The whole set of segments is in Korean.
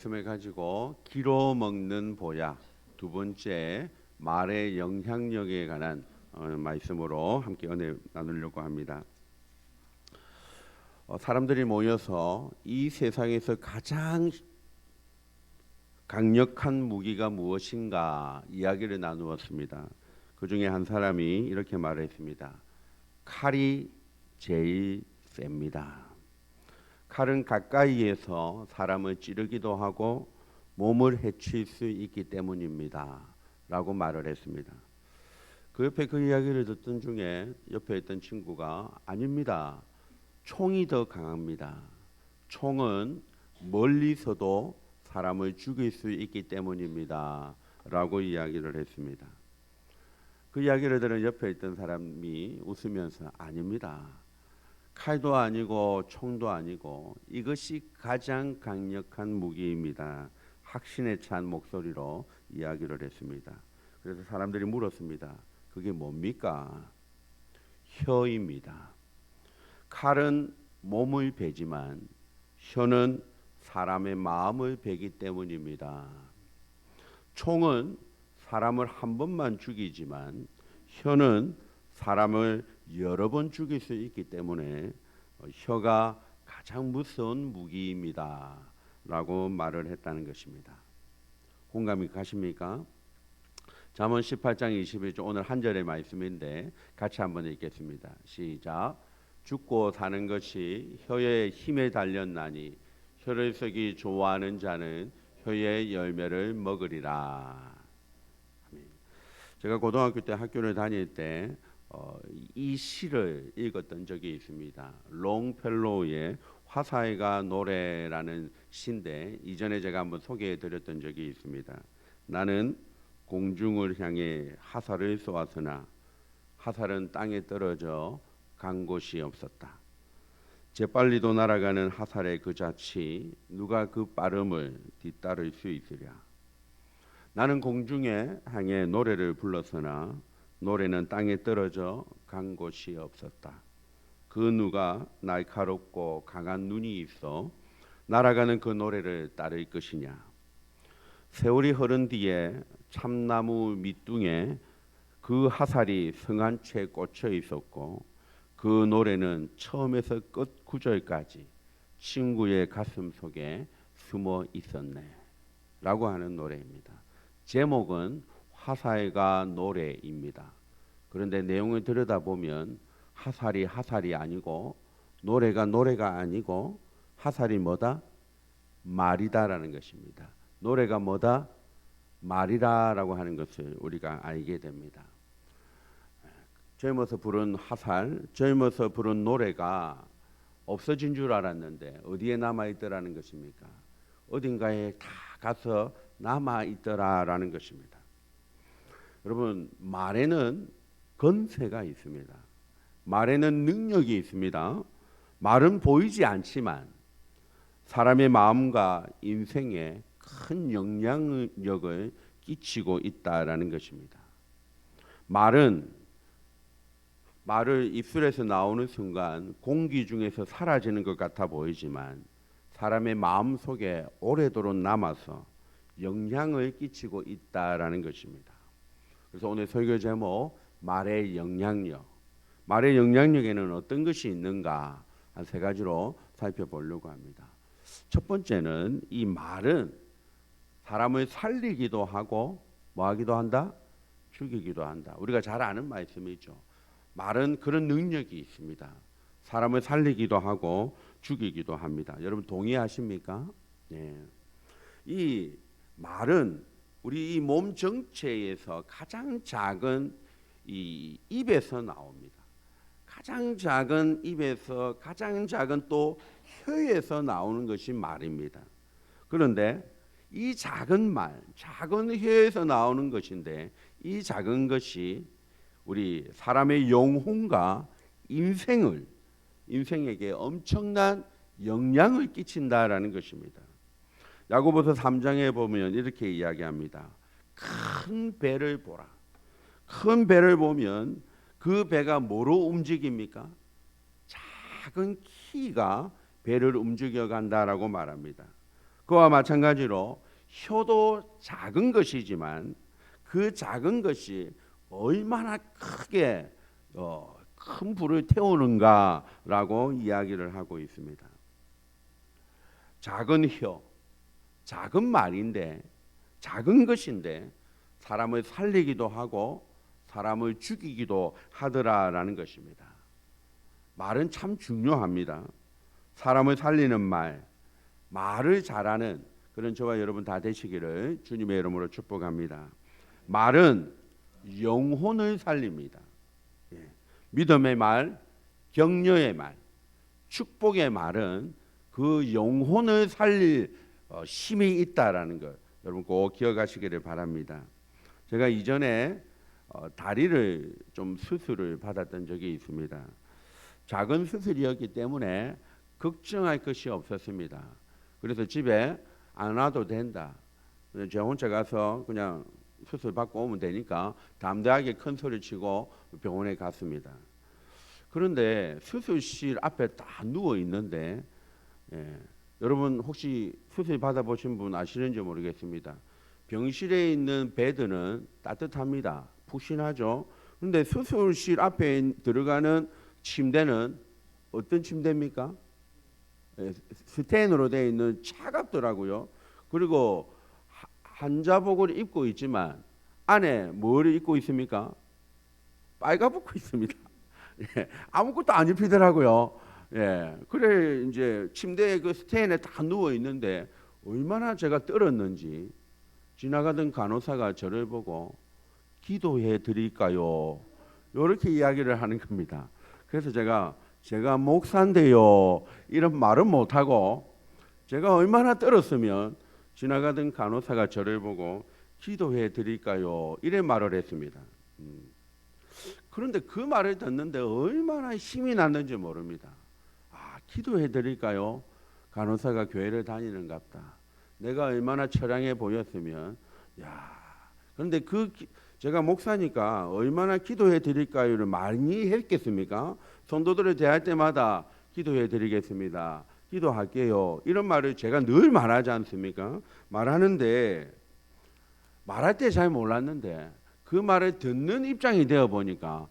말씀을 가지고 기로 먹는 보약 두 번째 말의 영향력에 관한 말씀으로 함께 은혜 나누려고 합니다. 사람들이 모여서 이 세상에서 가장 강력한 무기가 무엇인가 이야기를 나누었습니다. 그 중에 한 사람이 이렇게 말했습니다. 칼이 제일 셉니다. 칼은 가까이에서 사람을 찌르기도 하고 몸을 해칠 수 있기 때문입니다. 라고 말을 했습니다. 그 옆에 그 이야기를 듣던 중에 옆에 있던 친구가 아닙니다. 총이 더 강합니다. 총은 멀리서도 사람을 죽일 수 있기 때문입니다. 라고 이야기를 했습니다. 그 이야기를 들은 옆에 있던 사람이 웃으면서 아닙니다. 칼도 아니고 총도 아니고 이것이 가장 강력한 무기입니다. 확신에 찬 목소리로 이야기를 했습니다. 그래서 사람들이 물었습니다. 그게 뭡니까? 혀입니다. 칼은 몸을 베지만 혀는 사람의 마음을 베기 때문입니다. 총은 사람을 한 번만 죽이지만 혀는 사람을 여러 번 죽일 수 있기 때문에 혀가 가장 무서운 무기입니다. 라고 말을 했다는 것입니다. 공감이 가십니까? 잠언 18장 21절 오늘 한 절의 말씀인데 같이 한번 읽겠습니다. 시작. 죽고 사는 것이 혀의 힘에 달렸나니 혀를 쓰기 좋아하는 자는 혀의 열매를 먹으리라. 제가 고등학교 때 학교를 다닐 때 이 시를 읽었던 적이 있습니다. 롱펠로우의 화사해가 노래라는 시인데 이전에 제가 한번 소개해드렸던 적이 있습니다. 나는 공중을 향해 화살을 쏘았으나 화살은 땅에 떨어져 간 곳이 없었다. 재빨리도 날아가는 화살의 그 자취 누가 그 빠름을 뒤따를 수 있으랴. 나는 공중에 향해 노래를 불렀으나 노래는 땅에 떨어져 간 곳이 없었다. 그 누가 날카롭고 강한 눈이 있어 날아가는 그 노래를 따를 것이냐. 세월이 흐른 뒤에 참나무 밑둥에 그 화살이 성한 채 꽂혀 있었고 그 노래는 처음에서 끝 구절까지 친구의 가슴 속에 숨어 있었네. 라고 하는 노래입니다. 제목은 화살과 노래입니다. 그런데 내용을 들여다보면 화살이 아니고 노래가 아니고 화살이 뭐다? 말이다라는 것입니다. 노래가 뭐다? 말이다라고 하는 것을 우리가 알게 됩니다. 젊어서 부른 화살, 젊어서 부른 노래가 없어진 줄 알았는데 어디에 남아있더라는 것입니까? 어딘가에 다 가서 남아있더라라는 것입니다. 여러분, 말에는 건세가 있습니다. 말에는 능력이 있습니다. 말은 보이지 않지만 사람의 마음과 인생에 큰 영향력을 끼치고 있다라는 것입니다. 말을 입술에서 나오는 순간 공기 중에서 사라지는 것 같아 보이지만 사람의 마음 속에 오래도록 남아서 영향을 끼치고 있다라는 것입니다. 그래서 오늘 설교 제목 말의 영향력. 말의 영향력에는 어떤 것이 있는가 한 세 가지로 살펴보려고 합니다. 첫 번째는 이 말은 사람을 살리기도 하고 뭐 하기도 한다? 죽이기도 한다. 우리가 잘 아는 말씀이죠. 말은 그런 능력이 있습니다. 사람을 살리기도 하고 죽이기도 합니다. 여러분 동의하십니까? 네. 이 말은 우리 이 몸 정체에서 가장 작은 이 입에서 나옵니다. 가장 작은 입에서 가장 작은 또 혀에서 나오는 것이 말입니다. 그런데 이 작은 말, 작은 혀에서 나오는 것인데 이 작은 것이 우리 사람의 영혼과 인생에게 엄청난 영향을 끼친다라는 것입니다. 야고보서 3장에 보면 이렇게 이야기합니다. 큰 배를 보라. 큰 배를 보면 그 배가 뭐로 움직입니까? 작은 키가 배를 움직여 간다라고 말합니다. 그와 마찬가지로 혀도 작은 것이지만 그 작은 것이 얼마나 크게 큰 불을 태우는가라고 이야기를 하고 있습니다. 작은 혀, 작은 말인데, 작은 것인데 사람을 살리기도 하고 사람을 죽이기도 하더라라는 것입니다. 말은 참 중요합니다. 사람을 살리는 말, 말을 잘하는 그런 저와 여러분 다 되시기를 주님의 이름으로 축복합니다. 말은 영혼을 살립니다. 믿음의 말, 격려의 말, 축복의 말은 그 영혼을 살릴 힘이 있다라는 것 여러분 꼭 기억하시기를 바랍니다. 제가 이전에 다리를 좀 수술을 받았던 적이 있습니다. 작은 수술이었기 때문에 걱정할 것이 없었습니다. 그래서 집에 안 와도 된다. 저 혼자 가서 그냥 수술 받고 오면 되니까 담대하게 큰 소리 치고 병원에 갔습니다. 그런데 수술실 앞에 딱 누워 있는데 여러분 혹시 수술 받아보신 분 아시는지 모르겠습니다. 병실에 있는 베드는 따뜻합니다. 푹신하죠. 그런데 수술실 앞에 들어가는 침대는 어떤 침대입니까? 스테인으로 되어 있는 차갑더라고요. 그리고 환자복을 입고 있지만 안에 뭘 입고 있습니까? 빨가벗고 있습니다. 아무것도 안 입히더라고요. 그래 이제 침대에 그 스테인에 다 누워 있는데 얼마나 제가 떨었는지 지나가던 간호사가 저를 보고 기도해 드릴까요? 이렇게 이야기를 하는 겁니다. 그래서 제가 목사인데요 이런 말은 못하고 제가 얼마나 떨었으면 지나가던 간호사가 저를 보고 기도해 드릴까요? 이래 말을 했습니다. 그런데 그 말을 듣는데 얼마나 힘이 났는지 모릅니다. 기도해 드릴까요? 간호사가 교회를 다니는갑다. 내가 얼마나 처량해 보였으면 그런데 제가 목사니까 얼마나 기도해 드릴까요를 많이 했겠습니까? 성도들을 대할 때마다 기도해 드리겠습니다. 기도할게요. 이런 말을 제가 늘 말하지 않습니까? 말하는데 말할 때 잘 몰랐는데 그 말을 듣는 입장이 되어 보니까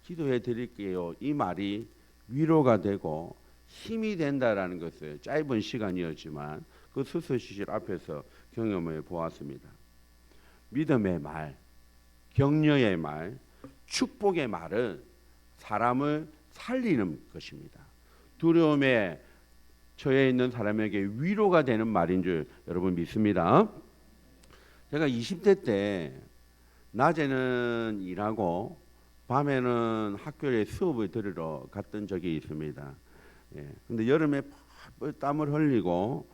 기도해 드릴게요. 이 말이 위로가 되고 힘이 된다라는 것을 짧은 시간이었지만 그 수술실 앞에서 경험해 보았습니다. 믿음의 말, 격려의 말, 축복의 말은 사람을 살리는 것입니다. 두려움에 처해 있는 사람에게 위로가 되는 말인 줄 여러분 믿습니다. 제가 20대 때 낮에는 일하고 밤에는 학교에 수업을 들으러 갔던 적이 있습니다. 근데 여름에 땀을 흘리고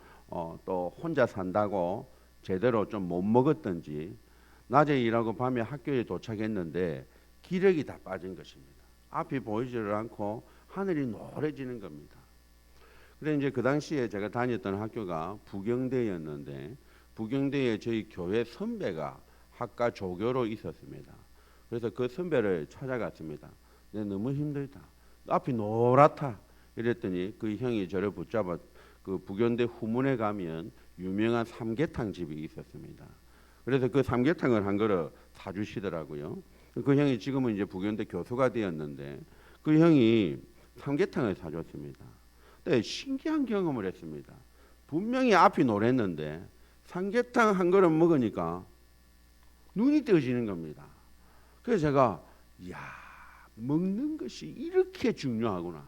또 혼자 산다고 제대로 좀 못 먹었던지 낮에 일하고 밤에 학교에 도착했는데 기력이 다 빠진 것입니다. 앞이 보이지를 않고 하늘이 노래지는 겁니다. 그래 이제 그 당시에 제가 다녔던 학교가 부경대였는데 부경대에 저희 교회 선배가 학과 조교로 있었습니다. 그래서 그 선배를 찾아갔습니다. 너무 힘들다. 앞이 노랗다. 이랬더니 그 형이 저를 붙잡아 그 부경대 후문에 가면 유명한 삼계탕 집이 있었습니다. 그래서 그 삼계탕을 한 그릇 사주시더라고요. 그 형이 지금은 이제 부경대 교수가 되었는데 그 형이 삼계탕을 사줬습니다. 근데 신기한 경험을 했습니다. 분명히 앞이 노랬는데 삼계탕 한 그릇 먹으니까 눈이 떠지는 겁니다. 그래서 제가 먹는 것이 이렇게 중요하구나.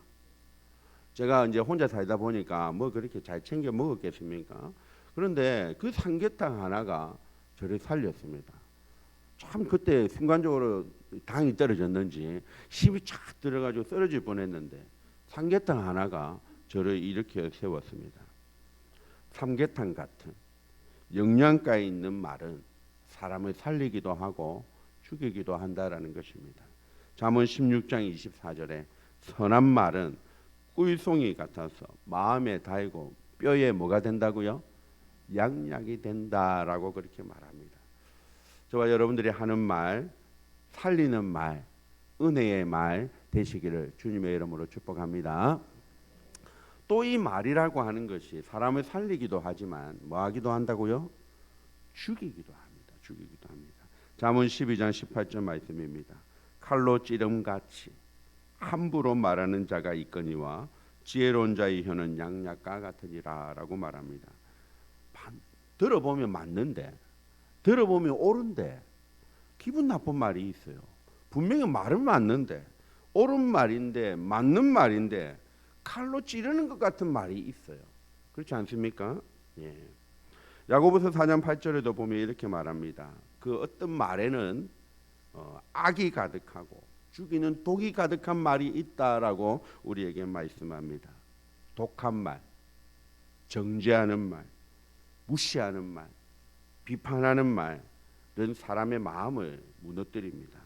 제가 이제 혼자 살다 보니까 뭐 그렇게 잘 챙겨 먹었겠습니까? 그런데 그 삼계탕 하나가 저를 살렸습니다. 참 그때 순간적으로 당이 떨어졌는지 힘이 쫙 들어가지고 쓰러질 뻔했는데 삼계탕 하나가 저를 일으켜 세웠습니다. 삼계탕 같은 영양가 있는 말은 사람을 살리기도 하고 죽이기도 한다라는 것입니다. 잠언 16장 24절에 선한 말은 꿀송이 같아서 마음에 달고 뼈에 뭐가 된다고요? 양약이 된다라고 그렇게 말합니다. 저와 여러분들이 하는 말, 살리는 말, 은혜의 말 되시기를 주님의 이름으로 축복합니다. 또 이 말이라고 하는 것이 사람을 살리기도 하지만 뭐 하기도 한다고요? 죽이기도 합니다. 죽이기도 합니다. 잠언 12장 18절 말씀입니다. 칼로 찌름같이 함부로 말하는 자가 있거니와 지혜로운 자의 혀는 양약과 같으니라 라고 말합니다. 들어보면 맞는데, 들어보면 옳은데 기분 나쁜 말이 있어요. 분명히 말은 맞는데, 옳은 말인데, 맞는 말인데 칼로 찌르는 것 같은 말이 있어요. 그렇지 않습니까? 예. 야고보서 4장 8절에도 보면 이렇게 말합니다. 그 어떤 말에는 악이 가득하고 죽이는 독이 가득한 말이 있다라고 우리에게 말씀합니다. 독한 말, 정죄하는 말, 무시하는 말, 비판하는 말은 사람의 마음을 무너뜨립니다.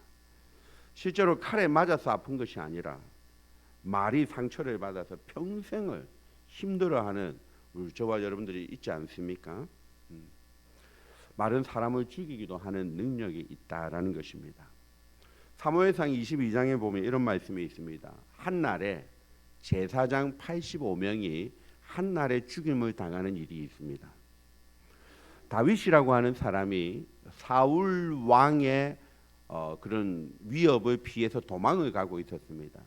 실제로 칼에 맞아서 아픈 것이 아니라 말이 상처를 받아서 평생을 힘들어하는 저와 여러분들이 있지 않습니까? 말은 사람을 죽이기도 하는 능력이 있다라는 것입니다. 사무엘상 22장에 보면 이런 말씀이 있습니다. 한날에 제사장 85명이 한날에 죽임을 당하는 일이 있습니다. 다윗이라고 하는 사람이 사울 왕의 그런 위협을 피해서 도망을 가고 있었습니다.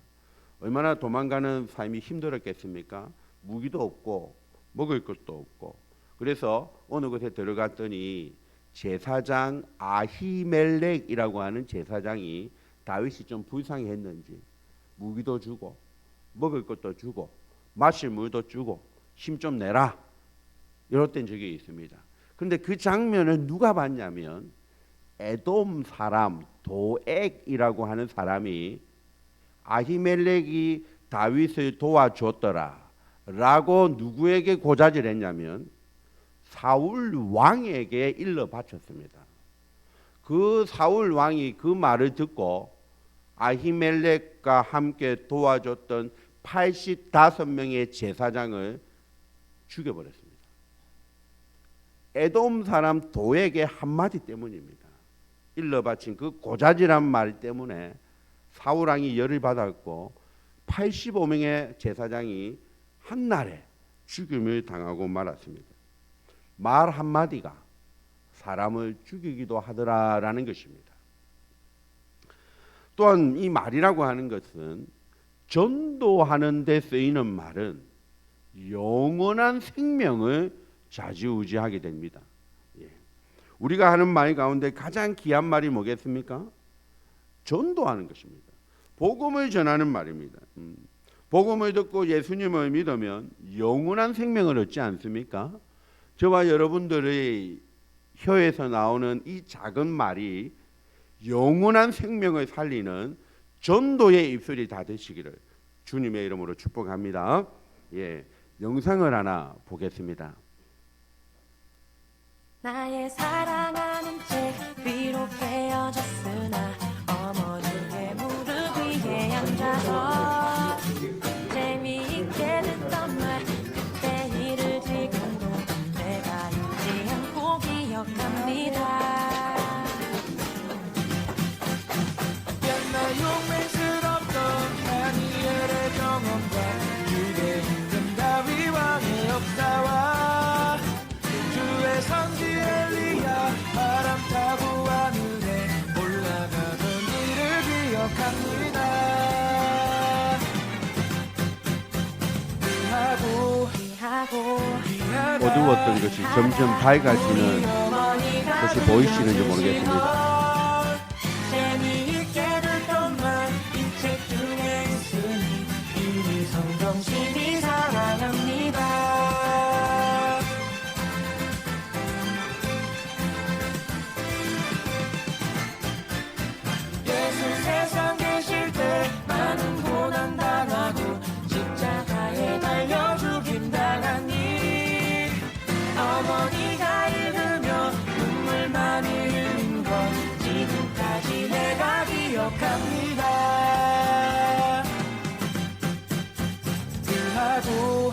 얼마나 도망가는 삶이 힘들었겠습니까? 무기도 없고 먹을 것도 없고. 그래서 어느 곳에 들어갔더니 제사장 아히멜렉이라고 하는 제사장이 다윗이 좀 불쌍했는지 무기도 주고 먹을 것도 주고 마실 물도 주고 힘 좀 내라 이랬던 적이 있습니다. 그런데 그 장면을 누가 봤냐면 에돔 사람 도액이라고 하는 사람이 아히멜렉이 다윗을 도와줬더라 라고 누구에게 고자질했냐면 사울 왕에게 일러 바쳤습니다. 그 사울 왕이 그 말을 듣고 아히멜렉과 함께 도와줬던 85명의 제사장을 죽여버렸습니다. 에돔 사람 도에게 한마디 때문입니다. 일러 바친 그 고자질한 말 때문에 사울 왕이 열을 받았고 85명의 제사장이 한날에 죽임을 당하고 말았습니다. 말 한마디가 사람을 죽이기도 하더라라는 것입니다. 또한 이 말이라고 하는 것은 전도하는 데 쓰이는 말은 영원한 생명을 좌지우지하게 됩니다. 예. 우리가 하는 말 가운데 가장 귀한 말이 뭐겠습니까? 전도하는 것입니다. 복음을 전하는 말입니다. 복음을 듣고 예수님을 믿으면 영원한 생명을 얻지 않습니까? 저와 여러분들의 혀에서 나오는 이 작은 말이 영원한 생명을 살리는 전도의 입술이 다 되시기를 주님의 이름으로 축복합니다. 예, 영상을 하나 보겠습니다. 나의 사랑하는 채 비록 헤어졌으나 어머니의 무릎 위에 앉아서 재미있게 듣던 말 그때 일을 지금도 내가 잊지 않고 기억합니다. 옛날 용맹스럽던 다니엘의 경험과 유대 임금 다윗 왕의 역사와 주의 선지 엘리야 바람 타고 하늘에 올라가던 일을 기억합니다. 어두웠던 것이 점점 밝아지는 것이 보이시는지 모르겠습니다. 재미있게 듣던 말 이 책 중에 있으니 이미 성경심이 사랑합니다. 예수 세상 계실 때 많은 고난 당하고 십자가에 달려 죽임 당하니 어머니가 읽으며 눈물만 흘린 것 지금까지 내가 기억합니다.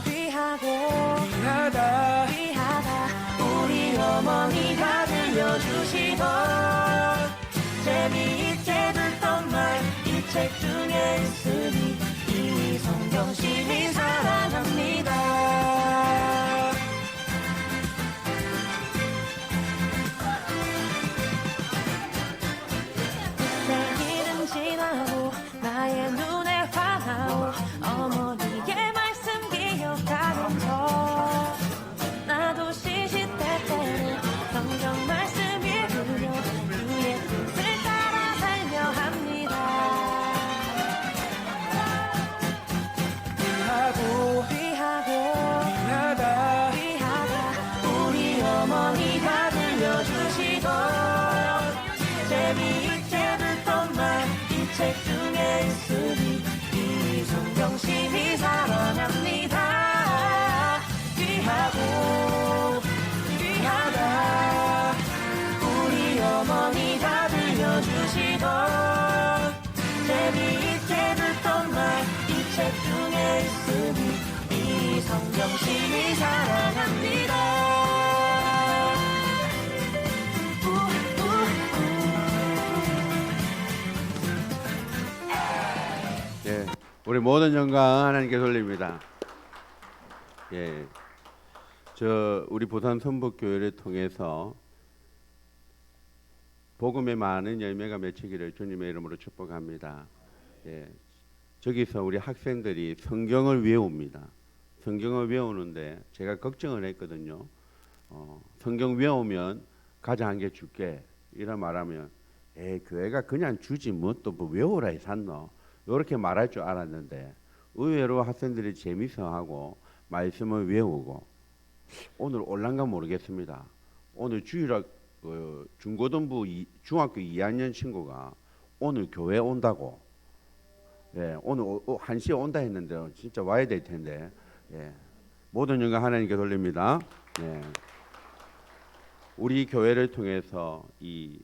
귀하다 우리 어머니가 들려주시던 재미있게 듣던 말 이 책 중에 있으니 이미 성경심이 사랑합니다. 어머니가 들려주시던 재미있게 듣던 말 이 책 중에 있으니 이 성경심이 사랑합니다. 귀하고 귀하다 우리 어머니가 들려주시던 재미있게 듣던 말 이 책 중에 있으니 이 성경심이 사랑합니다. 예, 우리 모든 영광 하나님께 돌립니다. 예, 우리 부산 선북교회를 통해서 복음의 많은 열매가 맺히기를 주님의 이름으로 축복합니다. 예, 저기서 우리 학생들이 성경을 외웁니다. 성경을 외우는데 제가 걱정을 했거든요. 성경 외우면 가자 한 개 줄게 이런 말하면 교회가 그냥 주지 뭐 또 뭐 외우라 해샀노 이렇게 말할 줄 알았는데 의외로 학생들이 재미있어하고 말씀을 외우고 오늘 올란가 모르겠습니다. 오늘 주일학 중고등부 중학교 2학년 친구가 오늘 교회 온다고 오늘 1시에 온다 했는데 진짜 와야 될 텐데 모든 영광 하나님께 돌립니다. 우리 교회를 통해서 이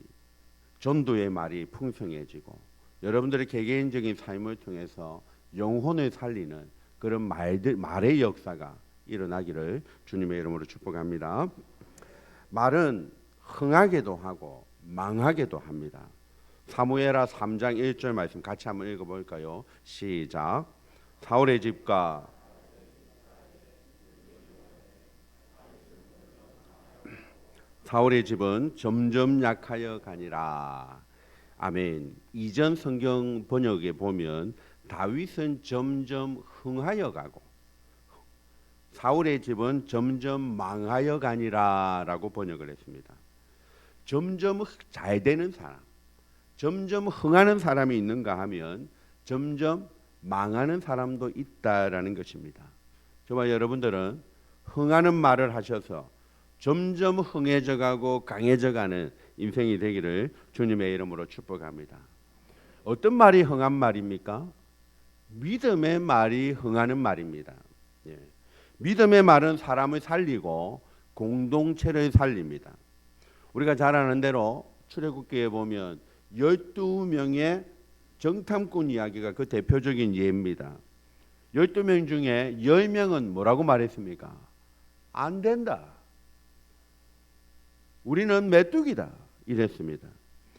전도의 말이 풍성해지고 여러분들의 개개인적인 삶을 통해서 영혼을 살리는 그런 말의 역사가 일어나기를 주님의 이름으로 축복합니다. 말은 흥하게도 하고 망하게도 합니다. 사무엘하 3장 1절 말씀 같이 한번 읽어볼까요? 시작. 사울의 집과 사울의 집은 점점 약하여 가니라. 아멘. 이전 성경 번역에 보면 다윗은 점점 흥하여 가고 사울의 집은 점점 망하여 가니라 라고 번역을 했습니다. 점점 잘 되는 사람, 점점 흥하는 사람이 있는가 하면 점점 망하는 사람도 있다라는 것입니다. 정말 여러분들은 흥하는 말을 하셔서 점점 흥해져 가고 강해져 가는 인생이 되기를 주님의 이름으로 축복합니다. 어떤 말이 흥한 말입니까? 믿음의 말이 흥하는 말입니다. 믿음의 말은 사람을 살리고 공동체를 살립니다. 우리가 잘 아는 대로 출애굽기에 보면 12명의 정탐꾼 이야기가 그 대표적인 예입니다. 12명 중에 10명은 뭐라고 말했습니까? 안 된다. 우리는 메뚜기다 이랬습니다.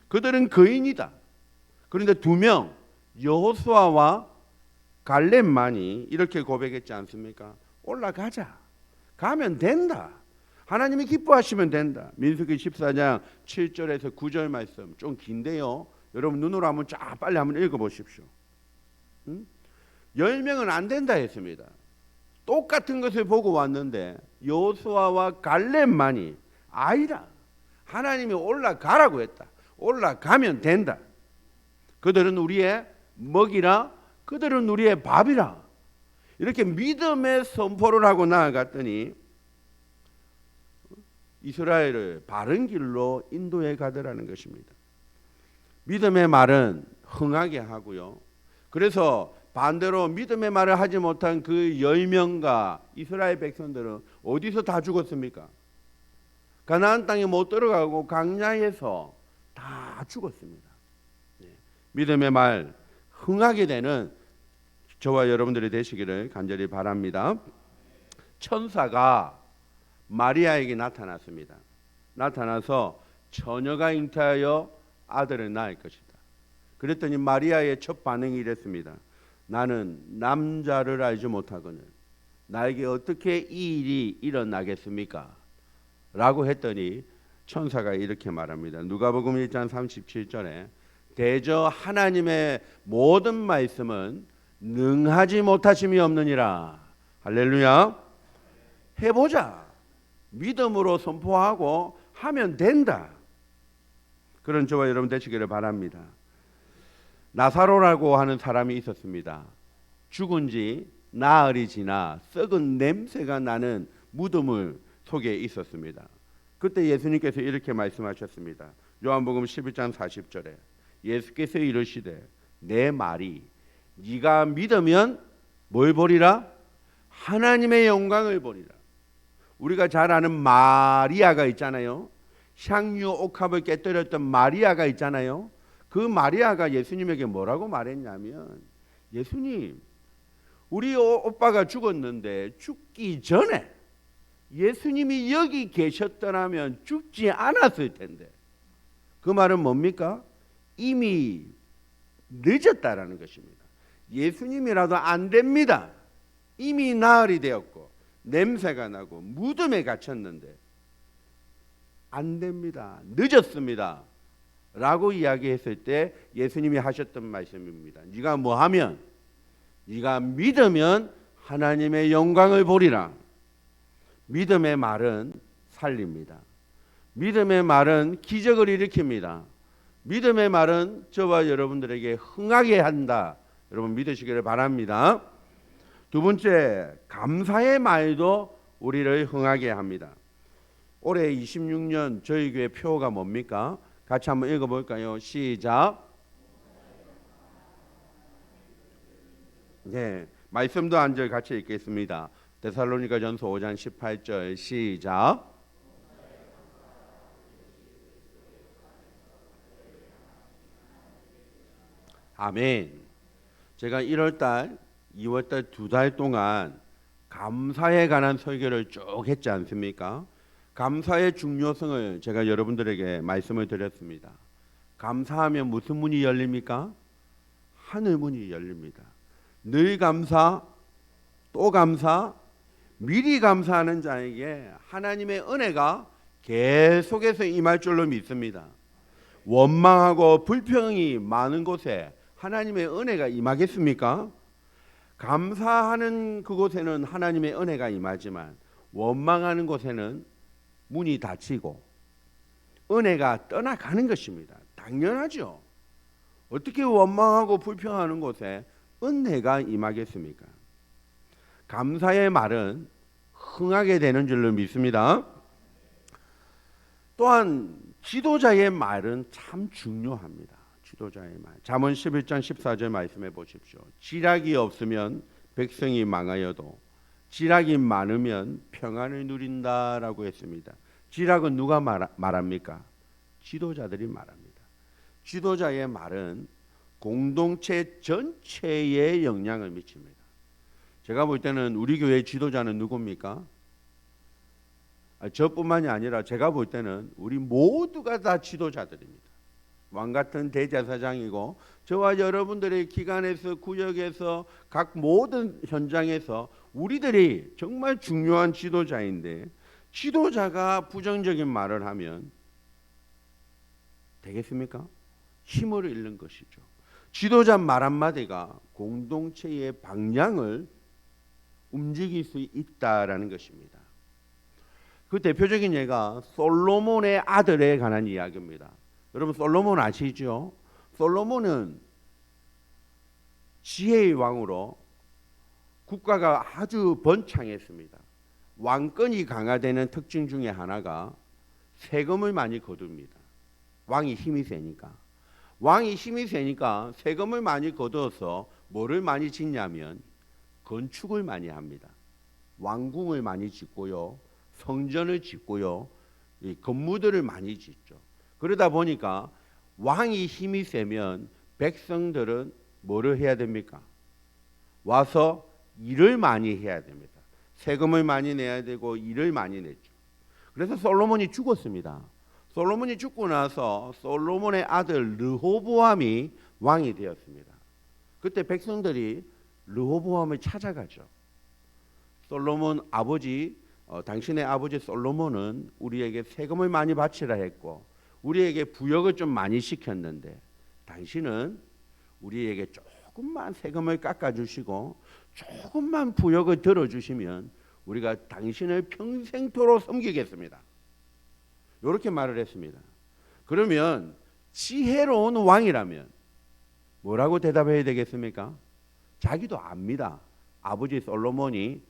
그들은 거인이다. 그런데 2명 여호수아와 갈렙만이 이렇게 고백했지 않습니까? 올라가자. 가면 된다. 하나님이 기뻐하시면 된다. 민수기 14장 7절에서 9절 말씀 좀 긴데요. 여러분 눈으로 한번 쫙 빨리 한번 읽어보십시오. 10명은 안 된다 했습니다. 똑같은 것을 보고 왔는데 여호수아와 갈렙만이 아니라 하나님이 올라가라고 했다. 올라가면 된다. 그들은 우리의 먹이라, 그들은 우리의 밥이라. 이렇게 믿음의 선포를 하고 나아갔더니 이스라엘을 바른 길로 인도해 가더라는 것입니다. 믿음의 말은 흥하게 하고요. 그래서 반대로 믿음의 말을 하지 못한 그 10명과 이스라엘 백성들은 어디서 다 죽었습니까? 가나안 땅에 못 들어가고 광야에서 다 죽었습니다. 믿음의 말 흥하게 되는 저와 여러분들이 되시기를 간절히 바랍니다. 천사가 마리아에게 나타났습니다. 나타나서 처녀가 잉태하여 아들을 낳을 것이다. 그랬더니 마리아의 첫 반응이 이랬습니다. 나는 남자를 알지 못하거늘 나에게 어떻게 이 일이 일어나겠습니까? 라고 했더니 천사가 이렇게 말합니다. 누가복음 1장 37절에 대저 하나님의 모든 말씀은 능하지 못하심이 없느니라. 할렐루야. 해보자. 믿음으로 선포하고 하면 된다. 그런 저와 여러분 되시기를 바랍니다. 나사로라고 하는 사람이 있었습니다. 죽은 지 나흘이 지나 썩은 냄새가 나는 무덤을 속에 있었습니다. 그때 예수님께서 이렇게 말씀하셨습니다. 요한복음 11장 40절에 예수께서 이르시되 내 말이 네가 믿으면 뭘 보리라? 하나님의 영광을 보리라. 우리가 잘 아는 마리아가 있잖아요. 향유 옥합을 깨뜨렸던 마리아가 있잖아요. 그 마리아가 예수님에게 뭐라고 말했냐면, 예수님, 우리 오빠가 죽었는데 죽기 전에 예수님이 여기 계셨더라면 죽지 않았을 텐데. 그 말은 뭡니까? 이미 늦었다라는 것입니다. 예수님이라도 안 됩니다. 이미 나흘이 되었고 냄새가 나고 무덤에 갇혔는데 안 됩니다. 늦었습니다. 라고 이야기했을 때 예수님이 하셨던 말씀입니다. 네가 뭐 하면? 네가 믿으면 하나님의 영광을 보리라. 믿음의 말은 살립니다. 믿음의 말은 기적을 일으킵니다. 믿음의 말은 저와 여러분들에게 흥하게 한다. 여러분 믿으시기를 바랍니다. 두 번째, 감사의 말도 우리를 흥하게 합니다. 올해 26년 저희 교회 표가 뭡니까? 같이 한번 읽어볼까요? 시작. 네, 말씀도 한 절 같이 읽겠습니다. 데살로니가전서 5장 18절 시작. 아멘. 제가 1월달, 2월달 2달 동안 감사에 관한 설교를 쭉 했지 않습니까? 감사의 중요성을 제가 여러분들에게 말씀을 드렸습니다. 감사하면 무슨 문이 열립니까? 하늘 문이 열립니다. 늘 감사, 또 감사, 미리 감사하는 자에게 하나님의 은혜가 계속해서 임할 줄로 믿습니다. 원망하고 불평이 많은 곳에 하나님의 은혜가 임하겠습니까? 감사하는 그곳에는 하나님의 은혜가 임하지만 원망하는 곳에는 문이 닫히고 은혜가 떠나가는 것입니다. 당연하죠. 어떻게 원망하고 불평하는 곳에 은혜가 임하겠습니까? 감사의 말은 흥하게 되는 줄로 믿습니다. 또한 지도자의 말은 참 중요합니다. 지도자의 말. 잠언 11장 14절 말씀해 보십시오. 지략이 없으면 백성이 망하여도 지략이 많으면 평안을 누린다라고 했습니다. 지략은 누가 말합니까? 지도자들이 말합니다. 지도자의 말은 공동체 전체에 영향을 미칩니다. 제가 볼 때는 우리 교회 지도자는 누굽니까? 저뿐만이 아니라 제가 볼 때는 우리 모두가 다 지도자들입니다. 왕 같은 대제사장이고 저와 여러분들의 기관에서 구역에서 각 모든 현장에서 우리들이 정말 중요한 지도자인데 지도자가 부정적인 말을 하면 되겠습니까? 힘을 잃는 것이죠. 지도자 말 한마디가 공동체의 방향을 움직일 수 있다라는 것입니다. 그 대표적인 예가 솔로몬의 아들에 관한 이야기입니다. 여러분 솔로몬 아시죠? 솔로몬은 지혜의 왕으로 국가가 아주 번창했습니다. 왕권이 강화되는 특징 중에 하나가 세금을 많이 거둡니다. 왕이 힘이 세니까. 왕이 힘이 세니까 세금을 많이 거두어서 뭐를 많이 짓냐면 건축을 많이 합니다. 왕궁을 많이 짓고요. 성전을 짓고요. 건물들을 많이 짓죠. 그러다 보니까 왕이 힘이 세면 백성들은 뭐를 해야 됩니까? 와서 일을 많이 해야 됩니다. 세금을 많이 내야 되고 일을 많이 냈죠. 그래서 솔로몬이 죽었습니다. 솔로몬이 죽고 나서 솔로몬의 아들 르호보암이 왕이 되었습니다. 그때 백성들이 르호보암을 찾아가죠. 솔로몬 아버지, 당신의 아버지 솔로몬은 우리에게 세금을 많이 바치라 했고 우리에게 부역을 좀 많이 시켰는데 당신은 우리에게 조금만 세금을 깎아주시고 조금만 부역을 들어주시면 우리가 당신을 평생토록 섬기겠습니다. 이렇게 말을 했습니다. 그러면 지혜로운 왕이라면 뭐라고 대답해야 되겠습니까? 자기도 압니다. 아버지 솔로몬이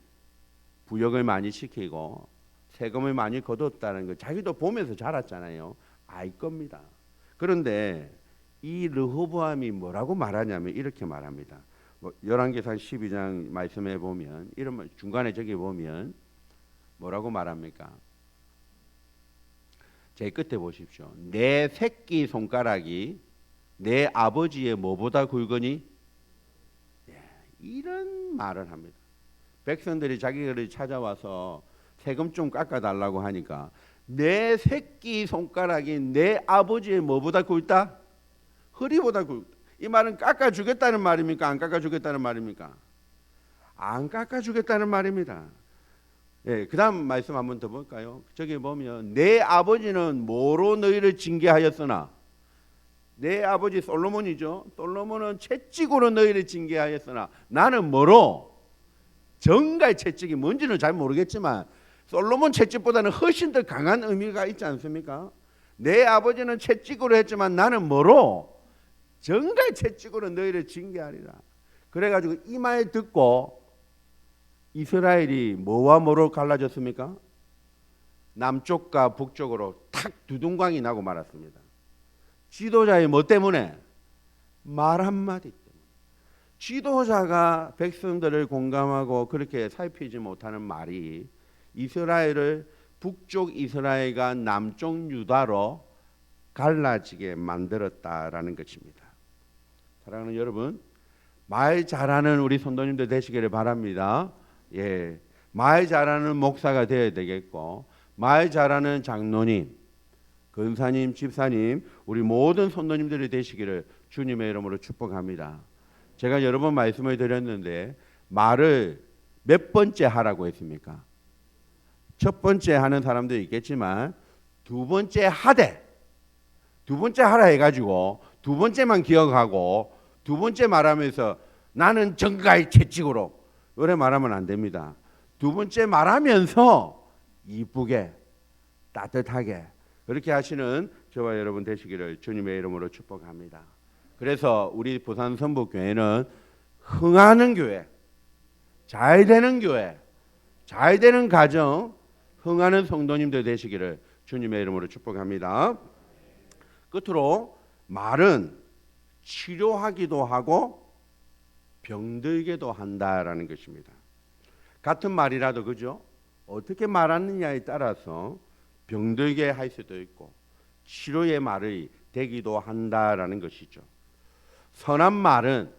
부역을 많이 시키고 세금을 많이 거뒀다는 거 자기도 보면서 자랐잖아요. 알 겁니다. 그런데 이 르호보암이 뭐라고 말하냐면 이렇게 말합니다. 열왕기상 12장 말씀해 보면 이런 중간에 저기 보면 뭐라고 말합니까? 제 끝에 보십시오. 내 새끼 손가락이 내 아버지의 뭐보다 굵으니 이런 말을 합니다. 백성들이 자기를 찾아와서 세금 좀 깎아달라고 하니까 내 새끼 손가락이 내 아버지의 뭐보다 굵다? 허리보다 굵다. 이 말은 깎아주겠다는 말입니까? 안 깎아주겠다는 말입니까? 안 깎아주겠다는 말입니다. 예, 그 다음 말씀 한번 더 볼까요? 저기 보면 내 아버지는 뭐로 너희를 징계하였으나 내 아버지 솔로몬이죠. 솔로몬은 채찍으로 너희를 징계하였으나 나는 뭐로? 정갈 채찍이 뭔지는 잘 모르겠지만 솔로몬 채찍보다는 훨씬 더 강한 의미가 있지 않습니까? 내 아버지는 채찍으로 했지만 나는 뭐로? 정갈 채찍으로 너희를 징계하리라. 그래가지고 이 말 듣고 이스라엘이 뭐와 뭐로 갈라졌습니까? 남쪽과 북쪽으로 탁 두둥강이 나고 말았습니다. 지도자의 뭐 때문에? 말 한마디 때문에. 지도자가 백성들을 공감하고 그렇게 살피지 못하는 말이 이스라엘을 북쪽 이스라엘과 남쪽 유다로 갈라지게 만들었다라는 것입니다. 사랑하는 여러분, 말 잘하는 우리 성도님들 되시기를 바랍니다. 예, 말 잘하는 목사가 되어야 되겠고, 말 잘하는 장로님, 근사님, 집사님, 우리 모든 성도님들이 되시기를 주님의 이름으로 축복합니다. 제가 여러 번 말씀을 드렸는데 말을 몇 번째 하라고 했습니까? 첫 번째 하는 사람도 있겠지만 두 번째 하되, 두 번째 하라 해가지고 두 번째만 기억하고 두 번째 말하면서 나는 정가의 채찍으로 이래 말하면 안 됩니다. 두 번째 말하면서 이쁘게 따뜻하게 그렇게 하시는 저와 여러분 되시기를 주님의 이름으로 축복합니다. 그래서 우리 부산 선북교회는 흥하는 교회, 잘 되는 교회, 잘 되는 가정, 흥하는 성도님들 되시기를 주님의 이름으로 축복합니다. 끝으로 말은 치료하기도 하고 병들게도 한다라는 것입니다. 같은 말이라도 그죠? 어떻게 말하느냐에 따라서 병들게 할 수도 있고 치료의 말이 되기도 한다라는 것이죠. 선한 말은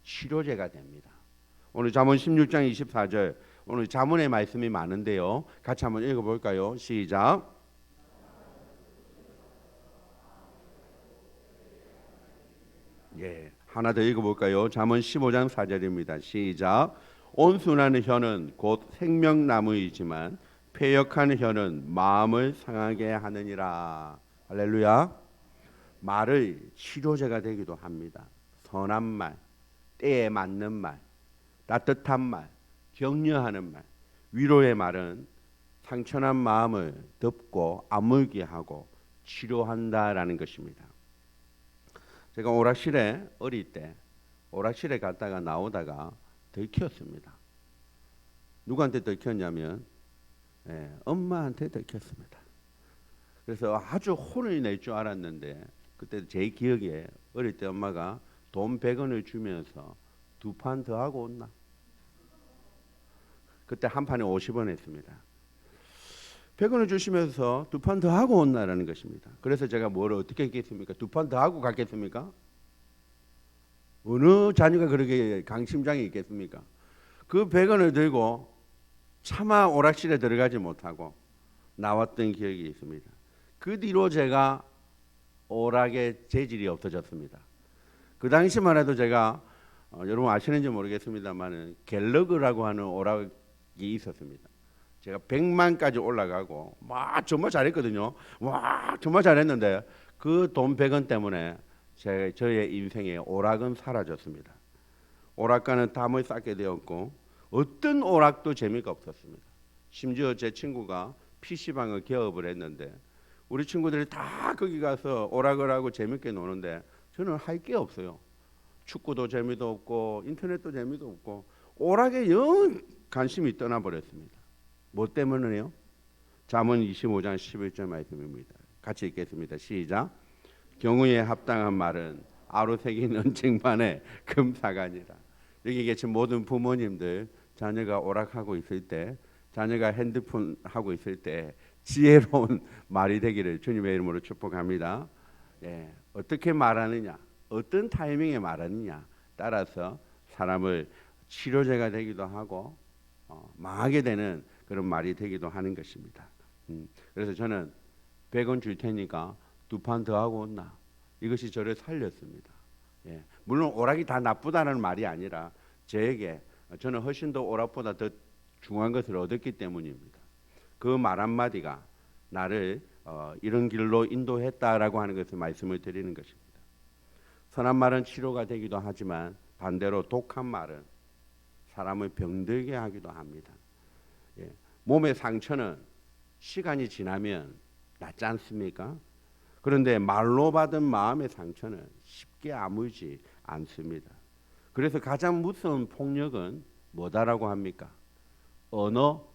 치료제가 됩니다. 오늘 잠언 16장 24절 오늘 잠언의 말씀이 많은데요. 같이 한번 읽어볼까요? 시작. 예, 하나 더 읽어볼까요? 잠언 15장 4절입니다. 시작. 온순한 혀는 곧 생명나무이지만 패역한 혀는 마음을 상하게 하느니라. 할렐루야. 말을 치료제가 되기도 합니다. 선한 말, 때에 맞는 말, 따뜻한 말, 격려하는 말, 위로의 말은 상처난 마음을 덮고 아물게 하고 치료한다라는 것입니다. 제가 오락실에 어릴 때 오락실에 갔다가 나오다가 들켰습니다. 누구한테 들켰냐면 엄마한테 들켰습니다. 그래서 아주 혼을 낼 줄 알았는데 그때 제 기억에 어릴 때 엄마가 돈 100원을 주면서 두 판 더 하고 온나? 그때 한 판에 50원 했습니다. 100원을 주시면서 두 판 더 하고 온나라는 것입니다. 그래서 제가 뭘 어떻게 했겠습니까? 두 판 더 하고 갔겠습니까? 어느 자녀가 그렇게 강심장이 있겠습니까? 그 100원을 들고 차마 오락실에 들어가지 못하고 나왔던 기억이 있습니다. 그 뒤로 제가 오락의 재질이 없어졌습니다. 그 당시만 해도 제가 여러분 아시는지 모르겠습니다만 갤러그라고 하는 오락이 있었습니다. 제가 100만까지 올라가고 막 정말 잘했거든요. 와 정말 잘했는데 그 돈 100원 때문에 저의 인생의 오락은 사라졌습니다. 오락과는 담을 쌓게 되었고 어떤 오락도 재미가 없었습니다. 심지어 제 친구가 PC방을 개업을 했는데 우리 친구들이 다 거기 가서 오락을 하고 재밌게 노는데 저는 할 게 없어요. 축구도 재미도 없고 인터넷도 재미도 없고 오락에 영 관심이 떠나버렸습니다. 뭐 때문에요? 잠언 25장 11절 말씀입니다. 같이 읽겠습니다. 시작. 경우에 합당한 말은 아로새긴 은쟁반에 금사가니라. 여기 계신 모든 부모님들, 자녀가 오락하고 있을 때, 자녀가 핸드폰 하고 있을 때 지혜로운 말이 되기를 주님의 이름으로 축복합니다. 예, 어떻게 말하느냐, 어떤 타이밍에 말하느냐 따라서 사람을 치료제가 되기도 하고 망하게 되는 그런 말이 되기도 하는 것입니다. 그래서 저는 100원 줄 테니까 2판 더 하고 온나, 이것이 저를 살렸습니다. 예, 물론 오락이 다 나쁘다는 말이 아니라 저에게 저는 훨씬 더 오락보다 더 중요한 것을 얻었기 때문입니다. 그 말 한마디가 나를 이런 길로 인도했다라고 하는 것을 말씀을 드리는 것입니다. 선한 말은 치료가 되기도 하지만 반대로 독한 말은 사람을 병들게 하기도 합니다. 예, 몸의 상처는 시간이 지나면 낫지 않습니까? 그런데 말로 받은 마음의 상처는 쉽게 아물지 않습니다. 그래서 가장 무서운 폭력은 뭐다라고 합니까? 언어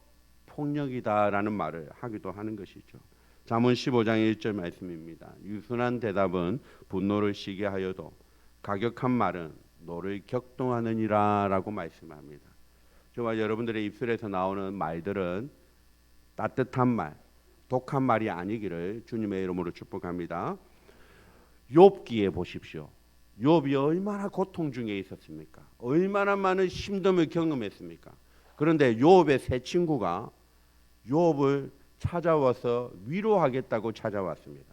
폭력이다라는 말을 하기도 하는 것이죠. 잠언 15장 1절 말씀입니다. 유순한 대답은 분노를 시게 하여도 가격한 말은 노를 격동하느니라라고 말씀합니다. 저와 여러분들의 입술에서 나오는 말들은 따뜻한 말, 독한 말이 아니기를 주님의 이름으로 축복합니다. 욥기에 보십시오. 욥이 얼마나 고통 중에 있었습니까? 얼마나 많은 힘듦을 경험했습니까? 그런데 욥의 세 친구가 욥을 찾아와서 위로하겠다고 찾아왔습니다.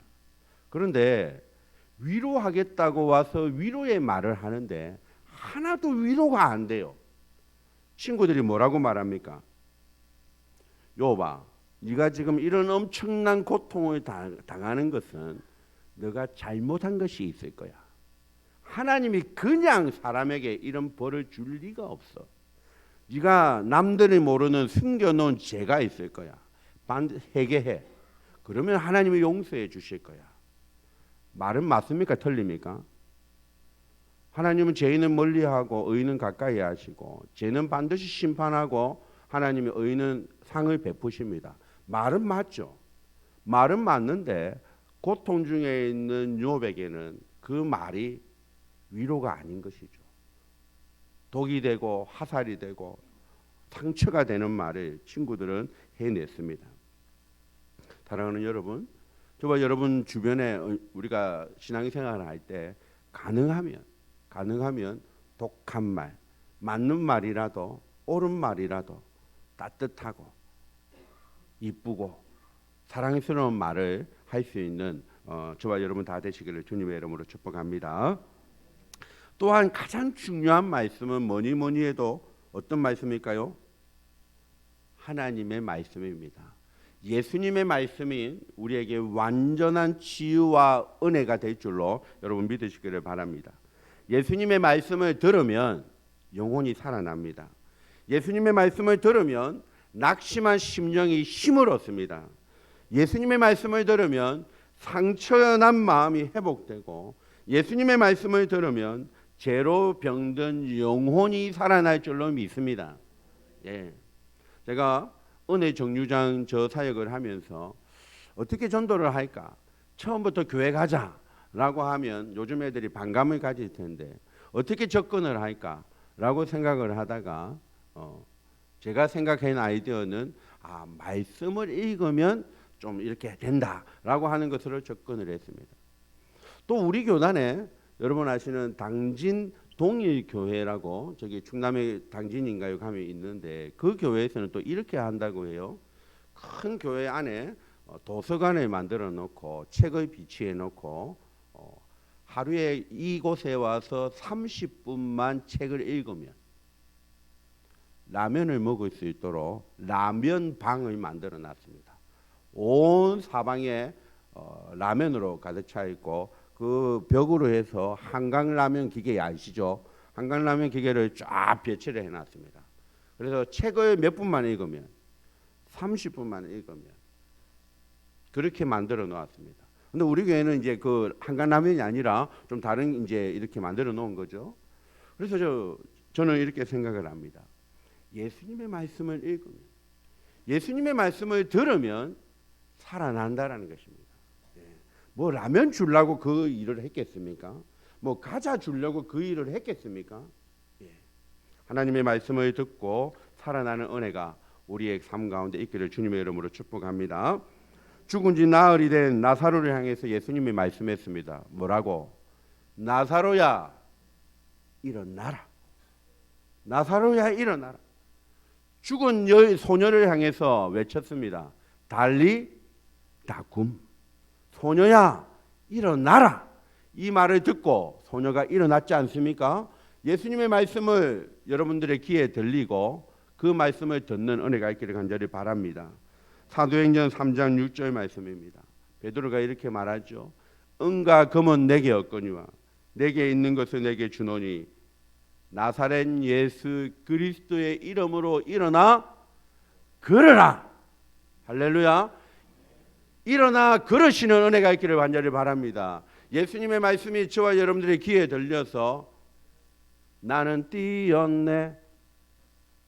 그런데 위로하겠다고 와서 위로의 말을 하는데 하나도 위로가 안 돼요. 친구들이 뭐라고 말합니까? 욥아, 네가 지금 이런 엄청난 고통을 당하는 것은 네가 잘못한 것이 있을 거야. 하나님이 그냥 사람에게 이런 벌을 줄 리가 없어. 네가 남들이 모르는 숨겨놓은 죄가 있을 거야. 회개해. 그러면 하나님이 용서해 주실 거야. 말은 맞습니까? 틀립니까? 하나님은 죄인은 멀리하고 의인은 가까이 하시고 죄는 반드시 심판하고 하나님이 의인은 상을 베푸십니다. 말은 맞죠. 말은 맞는데 고통 중에 있는 욥에게는 그 말이 위로가 아닌 것이죠. 독이 되고 화살이 되고 상처가 되는 말을 친구들은 해냈습니다. 사랑하는 여러분, 저와 여러분 주변에 우리가 신앙생활을 할 때 가능하면 독한 말, 맞는 말이라도 옳은 말이라도 따뜻하고 이쁘고 사랑스러운 말을 할 수 있는 저와 여러분 다 되시기를 주님의 이름으로 축복합니다. 또한 가장 중요한 말씀은 뭐니 해도 어떤 말씀일까요? 하나님의 말씀입니다. 예수님의 말씀이 우리에게 완전한 치유와 은혜가 될 줄로 여러분 믿으시기를 바랍니다. 예수님의 말씀을 들으면 영혼이 살아납니다. 예수님의 말씀을 들으면 낙심한 심령이 힘을 얻습니다. 예수님의 말씀을 들으면 상처난 마음이 회복되고 예수님의 말씀을 들으면 죄로 병든 영혼이 살아날 줄로 믿습니다. 예, 제가 은혜 정류장 저 사역을 하면서 어떻게 전도를 할까? 처음부터 교회 가자라고 하면 요즘 애들이 반감을 가질 텐데 어떻게 접근을 할까라고 생각을 하다가 제가 생각한 아이디어는 말씀을 읽으면 좀 이렇게 된다라고 하는 것으로 접근을 했습니다. 또 우리 교단에 여러분 아시는 당진 동일교회라고 저기 충남에 당진인가요 가면 있는데 그 교회에서는 또 이렇게 한다고 해요. 큰 교회 안에 도서관을 만들어 놓고 책을 비치해 놓고 하루에 이곳에 와서 30분만 책을 읽으면 라면을 먹을 수 있도록 라면 방을 만들어 놨습니다. 온 사방에 라면으로 가득 차 있고 그 벽으로 해서 한강라면 기계 아시죠? 한강라면 기계를 쫙 배치를 해놨습니다. 그래서 책을 몇 분만 읽으면 30분만 읽으면 그렇게 만들어 놓았습니다. 근데 우리 교회는 이제 그 한강라면이 아니라 좀 다른 이제 이렇게 만들어 놓은 거죠. 그래서 저는 이렇게 생각을 합니다. 예수님의 말씀을 읽으면, 예수님의 말씀을 들으면 살아난다라는 것입니다. 예. 뭐 라면 주려고 그 일을 했겠습니까? 뭐 과자 주려고 그 일을 했겠습니까? 예. 하나님의 말씀을 듣고 살아나는 은혜가 우리의 삶 가운데 있기를 주님의 이름으로 축복합니다. 죽은 지 나흘이 된 나사로를 향해서 예수님이 말씀했습니다. 뭐라고? 나사로야 일어나라. 나사로야 일어나라. 죽은 소녀를 향해서 외쳤습니다. 달리 다굼. 소녀야 일어나라. 이 말을 듣고 소녀가 일어났지 않습니까? 예수님의 말씀을 여러분들의 귀에 들리고 그 말씀을 듣는 은혜가 있기를 간절히 바랍니다. 사도행전 3장 6절 말씀입니다. 베드로가 이렇게 말하죠. 은과 금은 내게 없거니와 내게 있는 것을 내게 주노니 나사렛 예수 그리스도의 이름으로 일어나 걸으라. 할렐루야. 일어나 걸으시는 은혜가 있기를 간절히 바랍니다. 예수님의 말씀이 저와 여러분들의 귀에 들려서 나는 뛰었네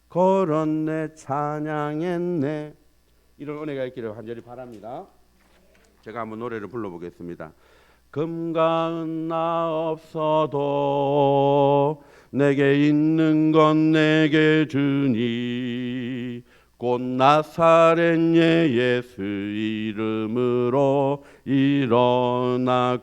걸었네 찬양했네 이런 은혜가 있기를 간절히 바랍니다. 제가 한번 노래를 불러보겠습니다. 금과 은 나 없어도 내게 있는 건 내게 주니 곧 나사렛 예수 이름으로 일어나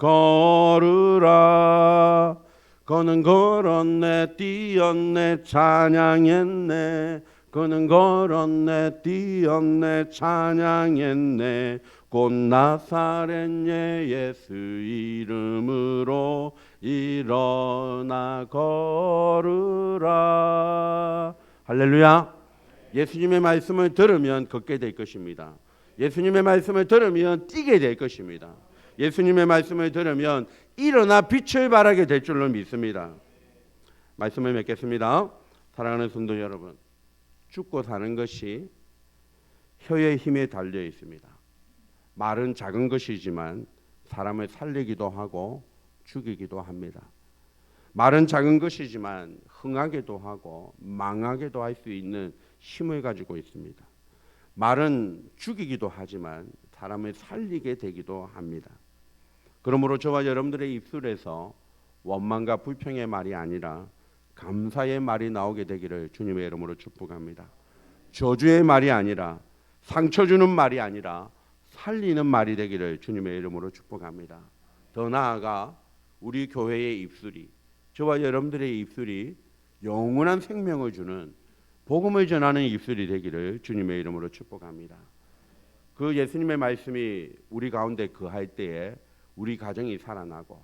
걸으라. 그는 걸었네 뛰었네 찬양했네. 그는 걸었네 뛰었네 찬양했네. 곧 나사렛 예수 이름으로 일어나 걸으라. 할렐루야. 예수님의 말씀을 들으면 걷게 될 것입니다. 예수님의 말씀을 들으면 뛰게 될 것입니다. 예수님의 말씀을 들으면 일어나 빛을 발하게 될 줄로 믿습니다. 말씀을 맺겠습니다. 사랑하는 성도 여러분, 죽고 사는 것이 혀의 힘에 달려 있습니다. 말은 작은 것이지만 사람을 살리기도 하고 죽이기도 합니다. 말은 작은 것이지만 흥하게도 하고 망하게도 할 수 있는 힘을 가지고 있습니다. 말은 죽이기도 하지만 사람을 살리게 되기도 합니다. 그러므로 저와 여러분들의 입술에서 원망과 불평의 말이 아니라 감사의 말이 나오게 되기를 주님의 이름으로 축복합니다. 저주의 말이 아니라 상처 주는 말이 아니라 살리는 말이 되기를 주님의 이름으로 축복합니다. 더 나아가 우리 교회의 입술이, 저와 여러분들의 입술이 영원한 생명을 주는 복음을 전하는 입술이 되기를 주님의 이름으로 축복합니다. 그 예수님의 말씀이 우리 가운데 거할 때에 우리 가정이 살아나고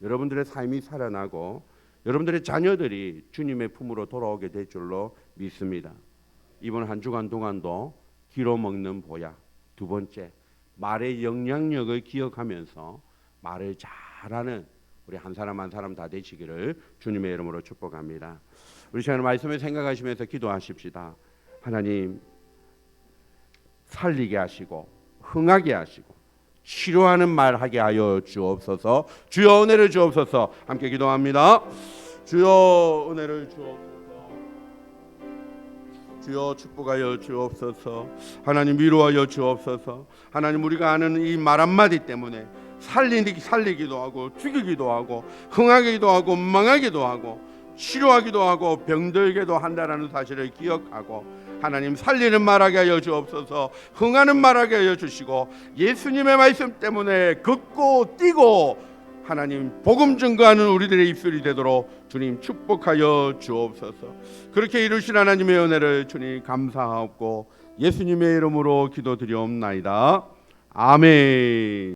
여러분들의 삶이 살아나고 여러분들의 자녀들이 주님의 품으로 돌아오게 될 줄로 믿습니다. 이번 한 주간 동안도 귀로 먹는 보약, 두 번째 말의 영향력을 기억하면서 말을 잘하는 우리 한 사람 한 사람 다 되시기를 주님의 이름으로 축복합니다. 우리 시간 말씀을 생각하시면서 기도하십시다. 하나님 살리게 하시고 흥하게 하시고 치료하는 말 하게 하여 주옵소서. 주여 은혜를 주옵소서. 함께 기도합니다. 주여 은혜를 주옵소서. 주여 축복하여 주옵소서. 하나님 위로하여 주옵소서. 하나님 우리가 아는 이 말 한마디 때문에 살리기도 하고 죽이기도 하고 흥하기도 하고 망하기도 하고 치료하기도 하고 병들게도 한다라는 사실을 기억하고 하나님 살리는 말하게 하여 주옵소서. 흥하는 말하게 하여 주시고 예수님의 말씀 때문에 걷고 뛰고 하나님 복음 증거하는 우리들의 입술이 되도록 주님 축복하여 주옵소서. 그렇게 이루신 하나님의 은혜를 주님 감사하옵고 예수님의 이름으로 기도드리옵나이다. 아멘.